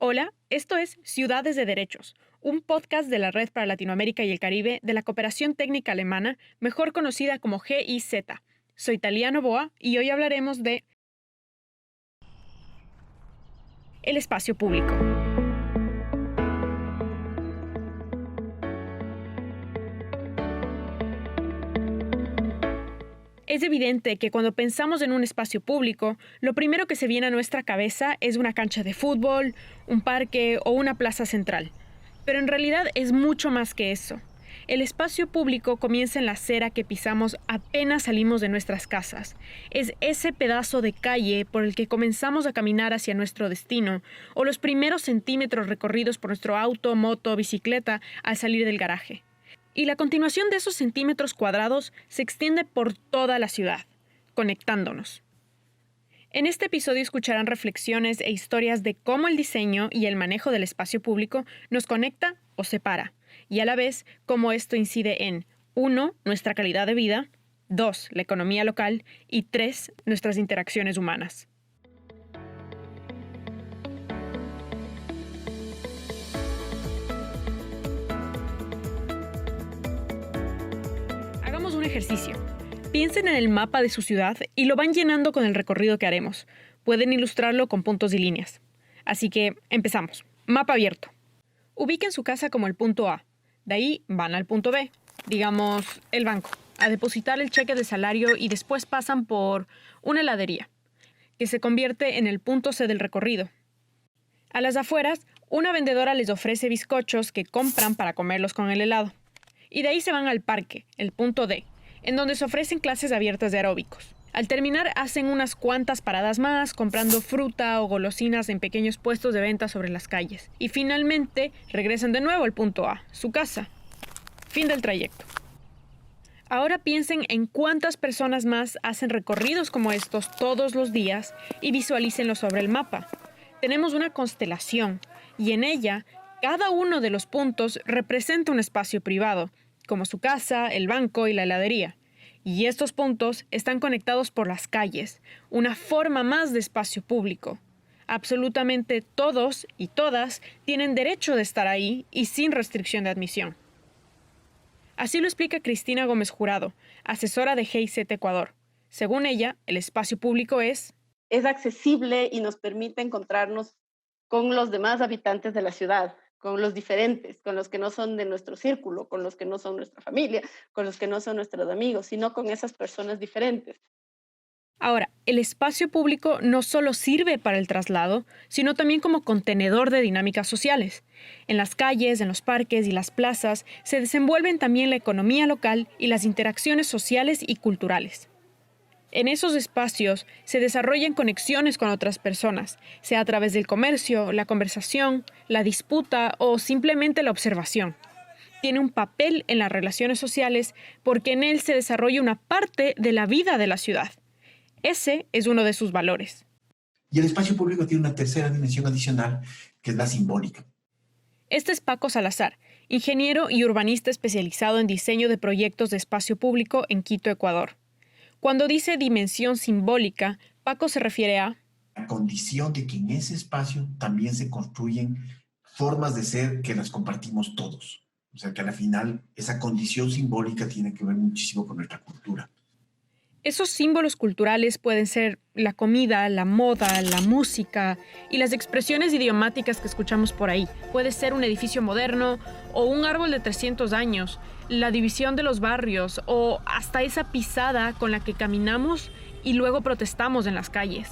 Hola, esto es Ciudades de Derechos, un podcast de la Red para Latinoamérica y el Caribe de la Cooperación Técnica Alemana, mejor conocida como GIZ. Soy Taliano Boa y hoy hablaremos de el espacio público. Es evidente que cuando pensamos en un espacio público, lo primero que se viene a nuestra cabeza es una cancha de fútbol, un parque o una plaza central. Pero en realidad es mucho más que eso. El espacio público comienza en la acera que pisamos apenas salimos de nuestras casas. Es ese pedazo de calle por el que comenzamos a caminar hacia nuestro destino, o los primeros centímetros recorridos por nuestro auto, moto o bicicleta al salir del garaje. Y la continuación de esos centímetros cuadrados se extiende por toda la ciudad, conectándonos. En este episodio escucharán reflexiones e historias de cómo el diseño y el manejo del espacio público nos conecta o separa, y a la vez cómo esto incide en 1. Nuestra calidad de vida, 2. La economía local y 3. Nuestras interacciones humanas. Hagamos un ejercicio. Piensen en el mapa de su ciudad y lo van llenando con el recorrido que haremos. Pueden ilustrarlo con puntos y líneas. Así que, empezamos. Mapa abierto. Ubiquen su casa como el punto A. De ahí van al punto B, digamos, el banco, a depositar el cheque de salario y después pasan por una heladería, que se convierte en el punto C del recorrido. A las afueras, una vendedora les ofrece bizcochos que compran para comerlos con el helado. Y de ahí se van al parque, el punto D, en donde se ofrecen clases abiertas de aeróbicos. Al terminar, hacen unas cuantas paradas más, comprando fruta o golosinas en pequeños puestos de venta sobre las calles. Y finalmente, regresan de nuevo al punto A, su casa. Fin del trayecto. Ahora piensen en cuántas personas más hacen recorridos como estos todos los días y visualícenlo sobre el mapa. Tenemos una constelación, y en ella, cada uno de los puntos representa un espacio privado, como su casa, el banco y la heladería. Y estos puntos están conectados por las calles, una forma más de espacio público. Absolutamente todos y todas tienen derecho de estar ahí y sin restricción de admisión. Así lo explica Cristina Gómez Jurado, asesora de GIZ Ecuador. Según ella, el espacio público es accesible y nos permite encontrarnos con los demás habitantes de la ciudad, con los diferentes, con los que no son de nuestro círculo, con los que no son nuestra familia, con los que no son nuestros amigos, sino con esas personas diferentes. Ahora, el espacio público no solo sirve para el traslado, sino también como contenedor de dinámicas sociales. En las calles, en los parques y las plazas se desenvuelven también la economía local y las interacciones sociales y culturales. En esos espacios se desarrollan conexiones con otras personas, sea a través del comercio, la conversación, la disputa o simplemente la observación. Tiene un papel en las relaciones sociales porque en él se desarrolla una parte de la vida de la ciudad. Ese es uno de sus valores. Y el espacio público tiene una tercera dimensión adicional, que es la simbólica. Este es Paco Salazar, ingeniero y urbanista especializado en diseño de proyectos de espacio público en Quito, Ecuador. Cuando dice dimensión simbólica, Paco se refiere a La condición de que en ese espacio también se construyen formas de ser que las compartimos todos. O sea que al final esa condición simbólica tiene que ver muchísimo con nuestra cultura. esos símbolos culturales pueden ser la comida, la moda, la música y las expresiones idiomáticas que escuchamos por ahí. Puede ser un edificio moderno o un árbol de 300 años, la división de los barrios o hasta esa pisada con la que caminamos y luego protestamos en las calles.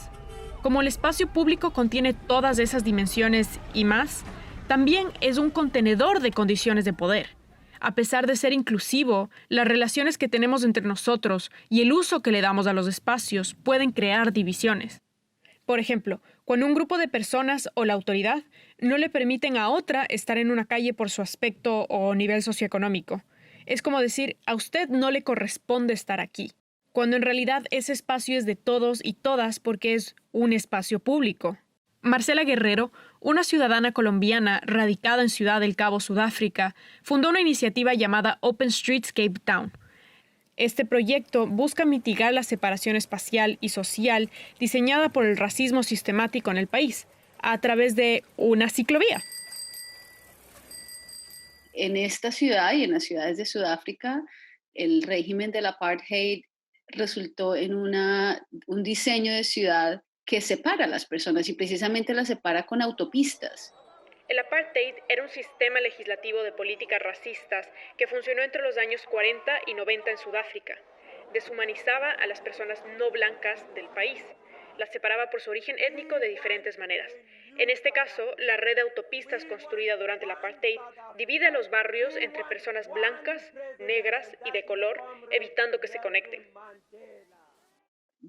Como el espacio público contiene todas esas dimensiones y más, también es un contenedor de condiciones de poder. A pesar de ser inclusivo, las relaciones que tenemos entre nosotros y el uso que le damos a los espacios pueden crear divisiones. Por ejemplo, cuando un grupo de personas o la autoridad no le permiten a otra estar en una calle por su aspecto o nivel socioeconómico. Es como decir, a usted no le corresponde estar aquí, cuando en realidad ese espacio es de todos y todas porque es un espacio público. Marcela Guerrero, una ciudadana colombiana radicada en Ciudad del Cabo, Sudáfrica, fundó una iniciativa llamada Open Streets Cape Town. Este proyecto busca mitigar la separación espacial y social diseñada por el racismo sistemático en el país, a través de una ciclovía. En esta ciudad y en las ciudades de Sudáfrica, el régimen del apartheid resultó en un diseño de ciudad que separa a las personas y precisamente las separa con autopistas. El apartheid era un sistema legislativo de políticas racistas que funcionó entre los años 40 y 90 en Sudáfrica. Deshumanizaba a las personas no blancas del país. Las separaba por su origen étnico de diferentes maneras. En este caso, la red de autopistas construida durante el apartheid divide a los barrios entre personas blancas, negras y de color, evitando que se conecten.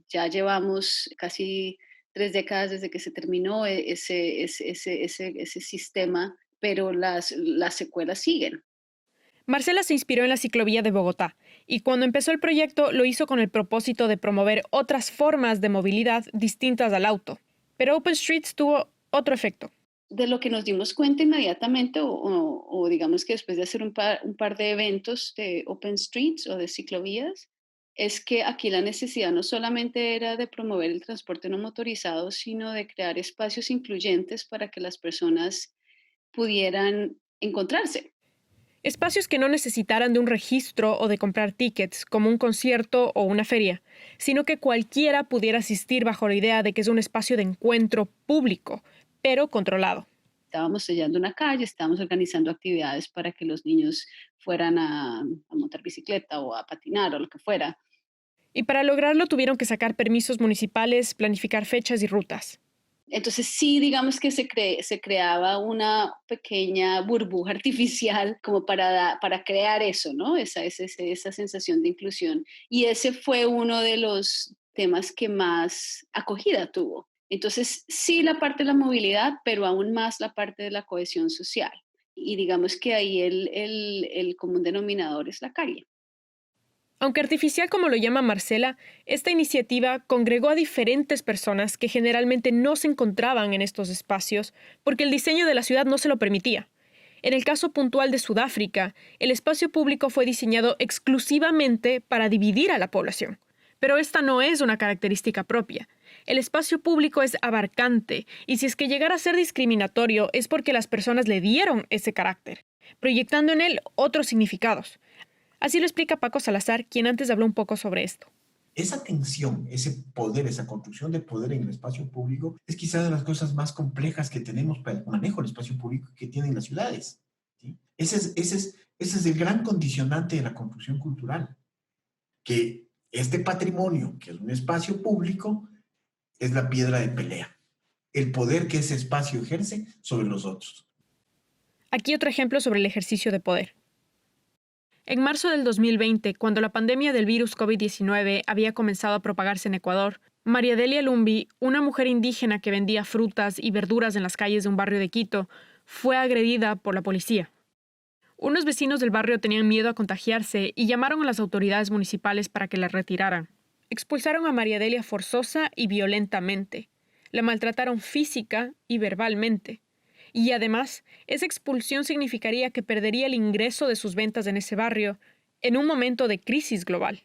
Ya llevamos casi 3 décadas desde que se terminó ese sistema, pero las secuelas siguen. Marcela se inspiró en la ciclovía de Bogotá y cuando empezó el proyecto lo hizo con el propósito de promover otras formas de movilidad distintas al auto. Pero Open Streets tuvo otro efecto. De lo que nos dimos cuenta inmediatamente, o digamos que después de hacer un par de eventos de Open Streets o de ciclovías, es que aquí la necesidad no solamente era de promover el transporte no motorizado, sino de crear espacios incluyentes para que las personas pudieran encontrarse. Espacios que no necesitaran de un registro o de comprar tickets, como un concierto o una feria, sino que cualquiera pudiera asistir bajo la idea de que es un espacio de encuentro público, pero controlado. Estábamos sellando una calle, estábamos organizando actividades para que los niños fueran a montar bicicleta o a patinar o lo que fuera. Y para lograrlo tuvieron que sacar permisos municipales, planificar fechas y rutas. Entonces sí, digamos que se creaba una pequeña burbuja artificial como para crear eso, ¿no? Esa sensación de inclusión. Y ese fue uno de los temas que más acogida tuvo. Entonces sí la parte de la movilidad, pero aún más la parte de la cohesión social. Y digamos que ahí el común denominador es la calle. Aunque artificial como lo llama Marcela, esta iniciativa congregó a diferentes personas que generalmente no se encontraban en estos espacios porque el diseño de la ciudad no se lo permitía. En el caso puntual de Sudáfrica, el espacio público fue diseñado exclusivamente para dividir a la población. Pero esta no es una característica propia. El espacio público es abarcante y si es que llegara a ser discriminatorio es porque las personas le dieron ese carácter, proyectando en él otros significados. Así lo explica Paco Salazar, quien antes habló un poco sobre esto. Esa tensión, ese poder, esa construcción de poder en el espacio público es quizá de las cosas más complejas que tenemos para el manejo del espacio público que tienen las ciudades, ¿sí? Ese es el gran condicionante de la construcción cultural, que este patrimonio, que es un espacio público, es la piedra de pelea, el poder que ese espacio ejerce sobre los otros. Aquí otro ejemplo sobre el ejercicio de poder. En marzo del 2020, cuando la pandemia del virus COVID-19 había comenzado a propagarse en Ecuador, María Delia Lumbi, una mujer indígena que vendía frutas y verduras en las calles de un barrio de Quito, fue agredida por la policía. Unos vecinos del barrio tenían miedo a contagiarse y llamaron a las autoridades municipales para que la retiraran. Expulsaron a María Delia forzosa y violentamente. La maltrataron física y verbalmente. Y además, esa expulsión significaría que perdería el ingreso de sus ventas en ese barrio en un momento de crisis global.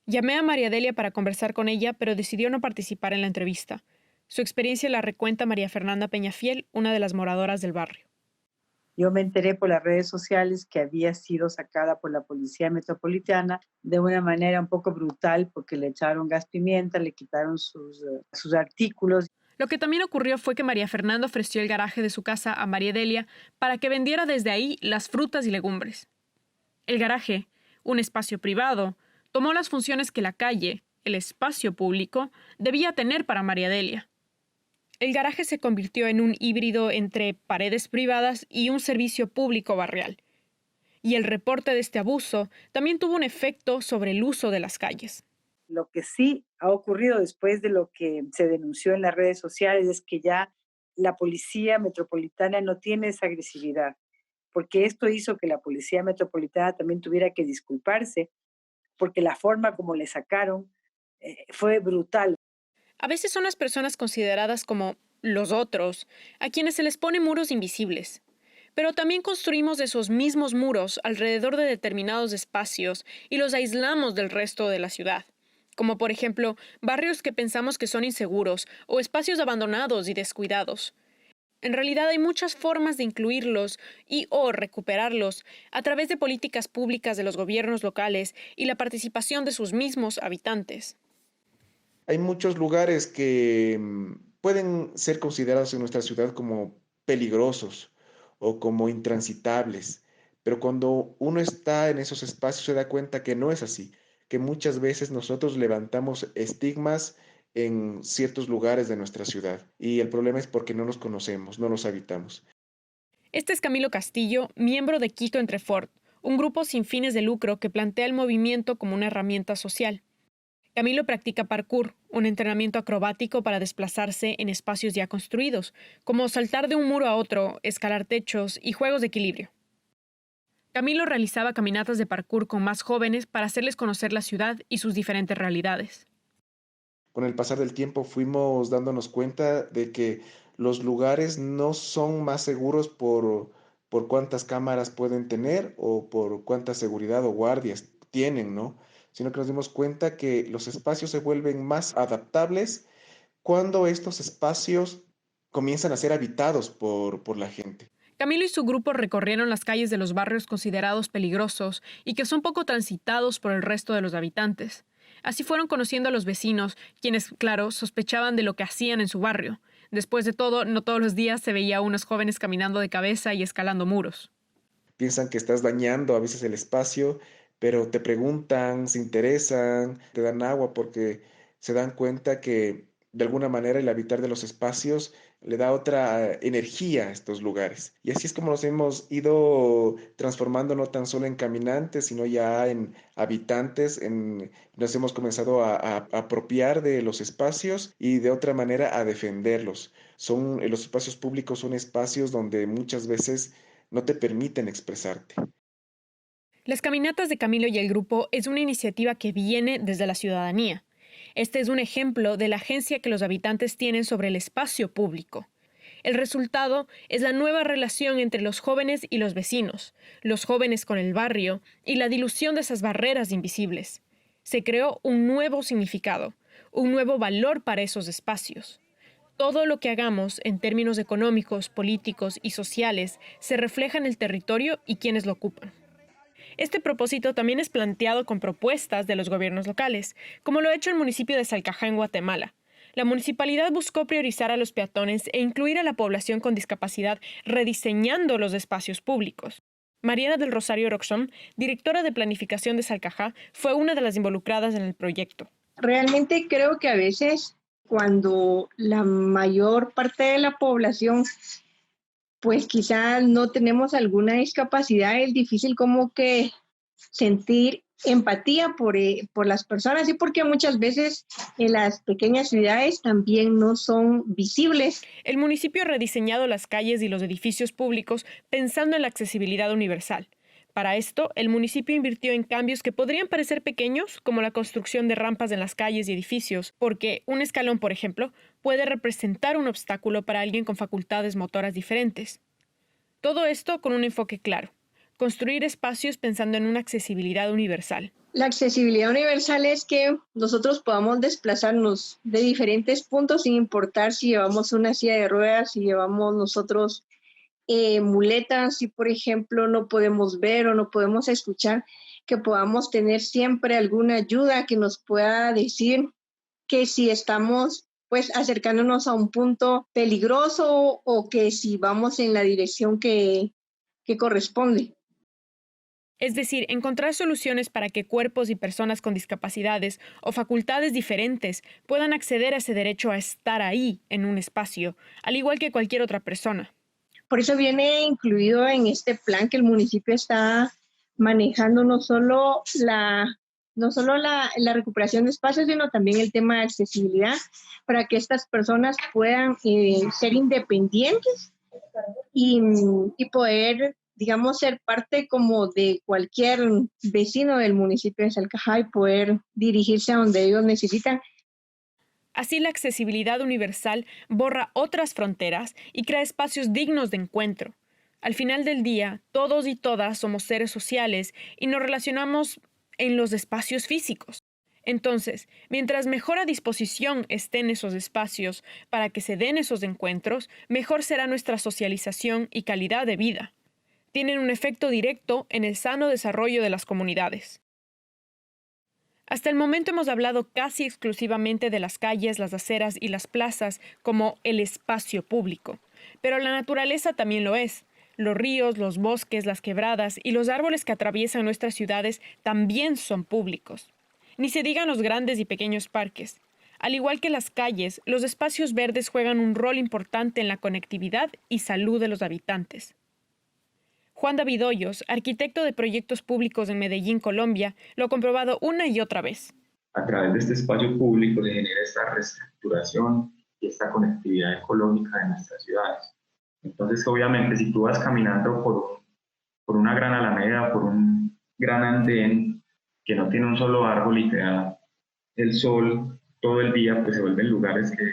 Llamé a María Delia para conversar con ella, pero decidió no participar en la entrevista. Su experiencia la recuenta María Fernanda Peñafiel, una de las moradoras del barrio. Yo me enteré por las redes sociales que había sido sacada por la Policía Metropolitana de una manera un poco brutal porque le echaron gas pimienta, le quitaron sus artículos. Lo que también ocurrió fue que María Fernanda ofreció el garaje de su casa a María Delia para que vendiera desde ahí las frutas y legumbres. El garaje, un espacio privado, tomó las funciones que la calle, el espacio público, debía tener para María Delia. El garaje se convirtió en un híbrido entre paredes privadas y un servicio público barrial. Y el reporte de este abuso también tuvo un efecto sobre el uso de las calles. Lo que sí ha ocurrido después de lo que se denunció en las redes sociales es que ya la Policía Metropolitana no tiene esa agresividad, porque esto hizo que la Policía Metropolitana también tuviera que disculparse, porque la forma como le sacaron fue brutal. A veces son las personas consideradas como los otros, a quienes se les pone muros invisibles. Pero también construimos esos mismos muros alrededor de determinados espacios y los aislamos del resto de la ciudad. como por ejemplo barrios que pensamos que son inseguros o espacios abandonados y descuidados. En realidad hay muchas formas de incluirlos y o recuperarlos a través de políticas públicas de los gobiernos locales y la participación de sus mismos habitantes. Hay muchos lugares que pueden ser considerados en nuestra ciudad como peligrosos o como intransitables, pero cuando uno está en esos espacios se da cuenta que no es así, que muchas veces nosotros levantamos estigmas en ciertos lugares de nuestra ciudad y el problema es porque no los conocemos, no los habitamos. Este es Camilo Castillo, miembro de Quito Entrefort, un grupo sin fines de lucro que plantea el movimiento como una herramienta social. Camilo practica parkour, un entrenamiento acrobático para desplazarse en espacios ya construidos, como saltar de un muro a otro, escalar techos y juegos de equilibrio. Camilo realizaba caminatas de parkour con más jóvenes para hacerles conocer la ciudad y sus diferentes realidades. Con el pasar del tiempo fuimos dándonos cuenta de que los lugares no son más seguros por cuántas cámaras pueden tener o por cuánta seguridad o guardias tienen, ¿no? Sino que nos dimos cuenta que los espacios se vuelven más adaptables cuando estos espacios comienzan a ser habitados por la gente. Camilo y su grupo recorrieron las calles de los barrios considerados peligrosos y que son poco transitados por el resto de los habitantes. Así fueron conociendo a los vecinos, quienes, claro, sospechaban de lo que hacían en su barrio. Después de todo, no todos los días se veía a unos jóvenes caminando de cabeza y escalando muros. Piensan que estás dañando a veces el espacio, pero te preguntan, se interesan, te dan agua porque se dan cuenta que de alguna manera el habitar de los espacios le da otra energía a estos lugares. Y así es como nos hemos ido transformando no tan solo en caminantes, sino ya en habitantes, nos hemos comenzado a apropiar de los espacios y de otra manera a defenderlos. Los espacios públicos son espacios donde muchas veces no te permiten expresarte. Las caminatas de Camilo y el grupo es una iniciativa que viene desde la ciudadanía. Este es un ejemplo de la agencia que los habitantes tienen sobre el espacio público. El resultado es la nueva relación entre los jóvenes y los vecinos, los jóvenes con el barrio y la dilución de esas barreras invisibles. Se creó un nuevo significado, un nuevo valor para esos espacios. Todo lo que hagamos en términos económicos, políticos y sociales se refleja en el territorio y quienes lo ocupan. Este propósito también es planteado con propuestas de los gobiernos locales, como lo ha hecho el municipio de Salcajá en Guatemala. La municipalidad buscó priorizar a los peatones e incluir a la población con discapacidad rediseñando los espacios públicos. Mariana del Rosario Roxón, directora de planificación de Salcajá, fue una de las involucradas en el proyecto. Realmente creo que a veces cuando la mayor parte de la población pues quizá no tenemos alguna discapacidad, es difícil como que sentir empatía por las personas y porque muchas veces en las pequeñas ciudades también no son visibles. El municipio ha rediseñado las calles y los edificios públicos pensando en la accesibilidad universal. Para esto, el municipio invirtió en cambios que podrían parecer pequeños, como la construcción de rampas en las calles y edificios, porque un escalón, por ejemplo, puede representar un obstáculo para alguien con facultades motoras diferentes. Todo esto con un enfoque claro: construir espacios pensando en una accesibilidad universal. La accesibilidad universal es que nosotros podamos desplazarnos de diferentes puntos sin importar si llevamos una silla de ruedas, si llevamos nosotros muletas, si por ejemplo no podemos ver o no podemos escuchar, que podamos tener siempre alguna ayuda que nos pueda decir que si estamos pues acercándonos a un punto peligroso o que si vamos en la dirección que corresponde. Es decir, encontrar soluciones para que cuerpos y personas con discapacidades o facultades diferentes puedan acceder a ese derecho a estar ahí en un espacio, al igual que cualquier otra persona. Por eso viene incluido en este plan que el municipio está manejando no solo la recuperación de espacios, sino también el tema de accesibilidad para que estas personas puedan ser independientes y poder, digamos, ser parte como de cualquier vecino del municipio de Salcajá y poder dirigirse a donde ellos necesitan. Así, la accesibilidad universal borra otras fronteras y crea espacios dignos de encuentro. Al final del día, todos y todas somos seres sociales y nos relacionamos en los espacios físicos. Entonces, mientras mejor a disposición estén esos espacios para que se den esos encuentros, mejor será nuestra socialización y calidad de vida. Tienen un efecto directo en el sano desarrollo de las comunidades. Hasta el momento hemos hablado casi exclusivamente de las calles, las aceras y las plazas como el espacio público, pero la naturaleza también lo es. Los ríos, los bosques, las quebradas y los árboles que atraviesan nuestras ciudades también son públicos. Ni se digan los grandes y pequeños parques. Al igual que las calles, los espacios verdes juegan un rol importante en la conectividad y salud de los habitantes. Juan David Hoyos, arquitecto de proyectos públicos en Medellín, Colombia, lo ha comprobado una y otra vez. A través de este espacio público se genera esta reestructuración y esta conectividad ecológica de nuestras ciudades. Entonces, obviamente, si tú vas caminando por una gran alameda, por un gran andén que no tiene un solo árbol y te da el sol todo el día, pues se vuelven lugares que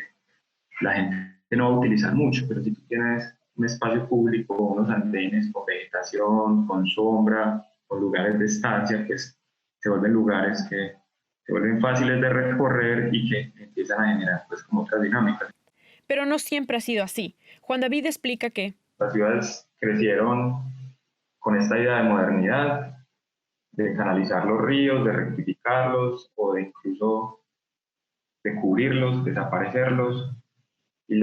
la gente no va a utilizar mucho, pero si tú tienes un espacio público, unos andenes con vegetación, con sombra, con lugares de estancia, pues se vuelven lugares que se vuelven fáciles de recorrer y que empiezan a generar pues como otras dinámicas. Pero no siempre ha sido así. Juan David explica que las ciudades crecieron con esta idea de modernidad, de canalizar los ríos, de rectificarlos o de incluso de cubrirlos, desaparecerlos. Y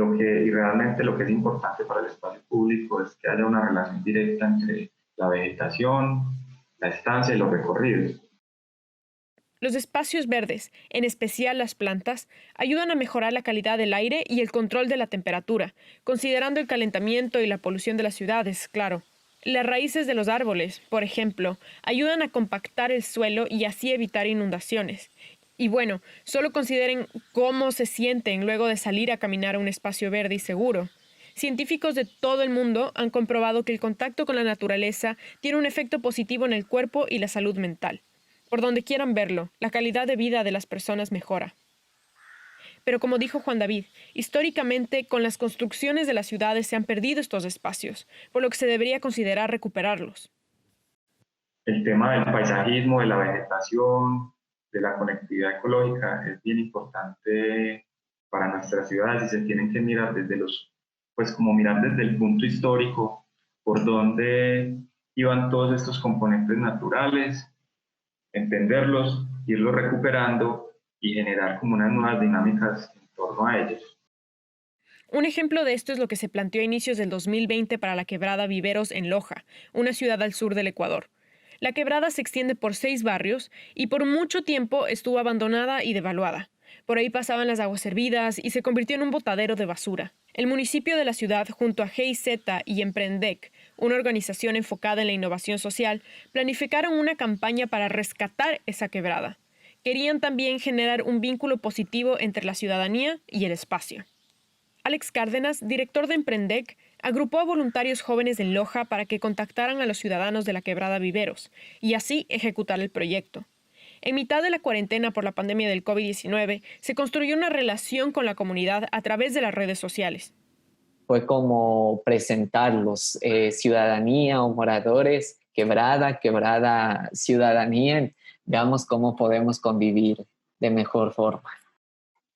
realmente lo que es importante para el espacio público es que haya una relación directa entre la vegetación, la estancia y los recorridos. los espacios verdes, en especial las plantas, ayudan a mejorar la calidad del aire y el control de la temperatura, considerando el calentamiento y la polución de las ciudades, claro. Las raíces de los árboles, por ejemplo, ayudan a compactar el suelo y así evitar inundaciones. Y bueno, solo consideren cómo se sienten luego de salir a caminar a un espacio verde y seguro. Científicos de todo el mundo han comprobado que el contacto con la naturaleza tiene un efecto positivo en el cuerpo y la salud mental. Por donde quieran verlo, la calidad de vida de las personas mejora. Pero como dijo Juan David, históricamente con las construcciones de las ciudades se han perdido estos espacios, por lo que se debería considerar recuperarlos. El tema del paisajismo, de la vegetación, de la conectividad ecológica es bien importante para nuestras ciudades y se tienen que mirar mirar desde el punto histórico por dónde iban todos estos componentes naturales, entenderlos, irlos recuperando y generar como unas nuevas dinámicas en torno a ellos. Un ejemplo de esto es lo que se planteó a inicios del 2020 para la quebrada Viveros en Loja, una ciudad al sur del Ecuador. La quebrada se extiende por 6 barrios y por mucho tiempo estuvo abandonada y devaluada. Por ahí pasaban las aguas hervidas y se convirtió en un botadero de basura. El municipio de la ciudad, junto a GIZ y Emprendec, una organización enfocada en la innovación social, planificaron una campaña para rescatar esa quebrada. Querían también generar un vínculo positivo entre la ciudadanía y el espacio. Alex Cárdenas, director de Emprendec, agrupó a voluntarios jóvenes en Loja para que contactaran a los ciudadanos de la quebrada Viveros y así ejecutar el proyecto. En mitad de la cuarentena por la pandemia del COVID-19, se construyó una relación con la comunidad a través de las redes sociales. Fue como presentarlos, ciudadanía o moradores, quebrada ciudadanía, veamos cómo podemos convivir de mejor forma.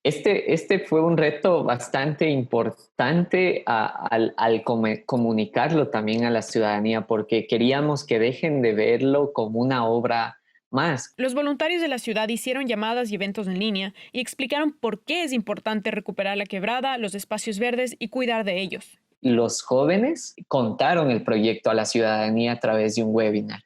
Este fue un reto bastante importante al comunicarlo también a la ciudadanía, porque queríamos que dejen de verlo como una obra más. Los voluntarios de la ciudad hicieron llamadas y eventos en línea y explicaron por qué es importante recuperar la quebrada, los espacios verdes y cuidar de ellos. Los jóvenes contaron el proyecto a la ciudadanía a través de un webinar.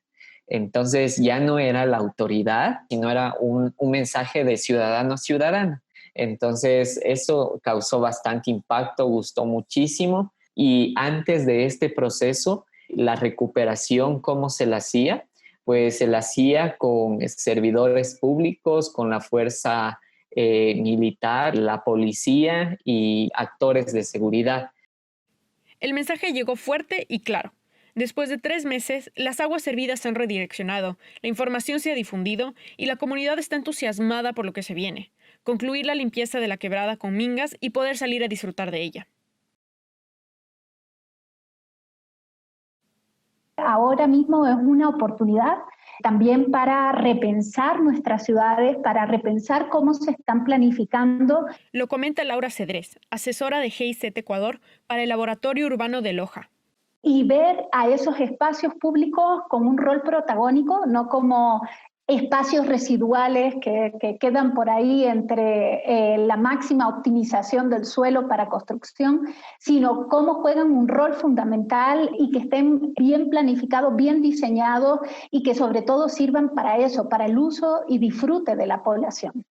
Entonces ya no era la autoridad, sino era un mensaje de ciudadano a ciudadano. Entonces eso causó bastante impacto, gustó muchísimo. Y antes de este proceso, la recuperación, ¿cómo se la hacía? Pues se la hacía con servidores públicos, con la fuerza militar, la policía y actores de seguridad. El mensaje llegó fuerte y claro. Después de 3 meses, las aguas hervidas se han redireccionado, la información se ha difundido y la comunidad está entusiasmada por lo que se viene. Concluir la limpieza de la quebrada con mingas y poder salir a disfrutar de ella. Ahora mismo es una oportunidad también para repensar nuestras ciudades, para repensar cómo se están planificando. Lo comenta Laura Cedrés, asesora de GIZ Ecuador para el Laboratorio Urbano de Loja. Y ver a esos espacios públicos con un rol protagónico, no como espacios residuales que quedan por ahí entre la máxima optimización del suelo para construcción, sino cómo juegan un rol fundamental y que estén bien planificados, bien diseñados y que sobre todo sirvan para eso, para el uso y disfrute de la población.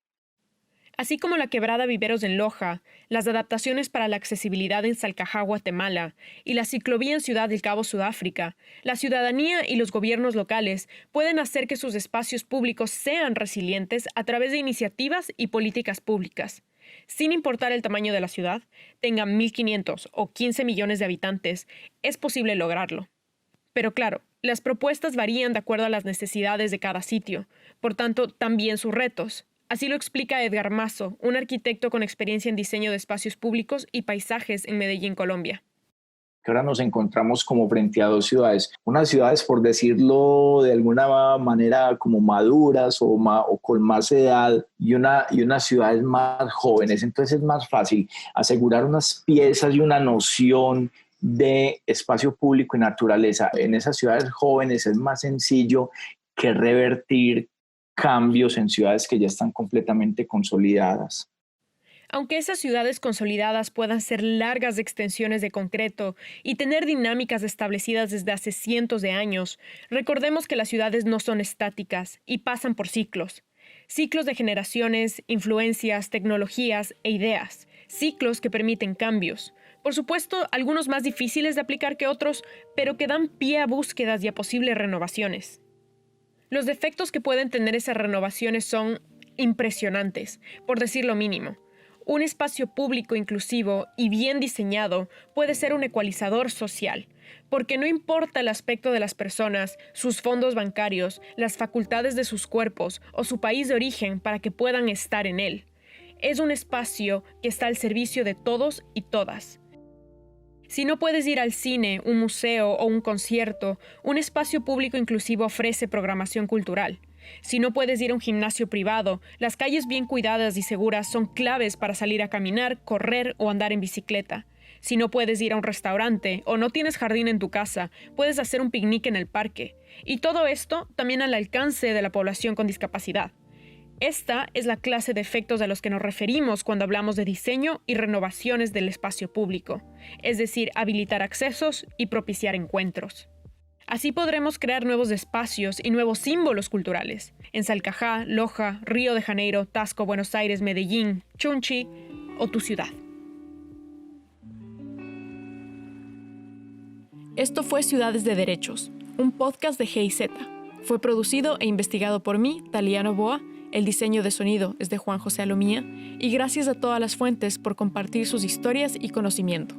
Así como la quebrada Viveros en Loja, las adaptaciones para la accesibilidad en Salcajá, Guatemala, y la ciclovía en Ciudad del Cabo, Sudáfrica, la ciudadanía y los gobiernos locales pueden hacer que sus espacios públicos sean resilientes a través de iniciativas y políticas públicas. Sin importar el tamaño de la ciudad, tenga 1.500 o 15 millones de habitantes, es posible lograrlo. Pero claro, las propuestas varían de acuerdo a las necesidades de cada sitio, por tanto, también sus retos. Así lo explica Edgar Mazo, un arquitecto con experiencia en diseño de espacios públicos y paisajes en Medellín, Colombia. Que ahora nos encontramos como frente a dos ciudades. Unas ciudades, por decirlo de alguna manera, como maduras o con más edad y unas ciudades más jóvenes. Entonces es más fácil asegurar unas piezas y una noción de espacio público y naturaleza. En esas ciudades jóvenes es más sencillo que revertir cambios en ciudades que ya están completamente consolidadas. Aunque esas ciudades consolidadas puedan ser largas extensiones de concreto y tener dinámicas establecidas desde hace cientos de años, recordemos que las ciudades no son estáticas y pasan por ciclos. Ciclos de generaciones, influencias, tecnologías e ideas. Ciclos que permiten cambios. Por supuesto, algunos más difíciles de aplicar que otros, pero que dan pie a búsquedas y a posibles renovaciones. Los defectos que pueden tener esas renovaciones son impresionantes, por decir lo mínimo. Un espacio público inclusivo y bien diseñado puede ser un ecualizador social, porque no importa el aspecto de las personas, sus fondos bancarios, las facultades de sus cuerpos o su país de origen para que puedan estar en él. Es un espacio que está al servicio de todos y todas. Si no puedes ir al cine, un museo o un concierto, un espacio público inclusivo ofrece programación cultural. Si no puedes ir a un gimnasio privado, las calles bien cuidadas y seguras son claves para salir a caminar, correr o andar en bicicleta. Si no puedes ir a un restaurante o no tienes jardín en tu casa, puedes hacer un picnic en el parque. Y todo esto también al alcance de la población con discapacidad. Esta es la clase de efectos a los que nos referimos cuando hablamos de diseño y renovaciones del espacio público, es decir, habilitar accesos y propiciar encuentros. Así podremos crear nuevos espacios y nuevos símbolos culturales en Salcajá, Loja, Río de Janeiro, Tasco, Buenos Aires, Medellín, Chunchi o tu ciudad. Esto fue Ciudades de Derechos, un podcast de GIZ. Fue producido e investigado por mí, Taliano Boa. El diseño de sonido es de Juan José Alomía y gracias a todas las fuentes por compartir sus historias y conocimiento.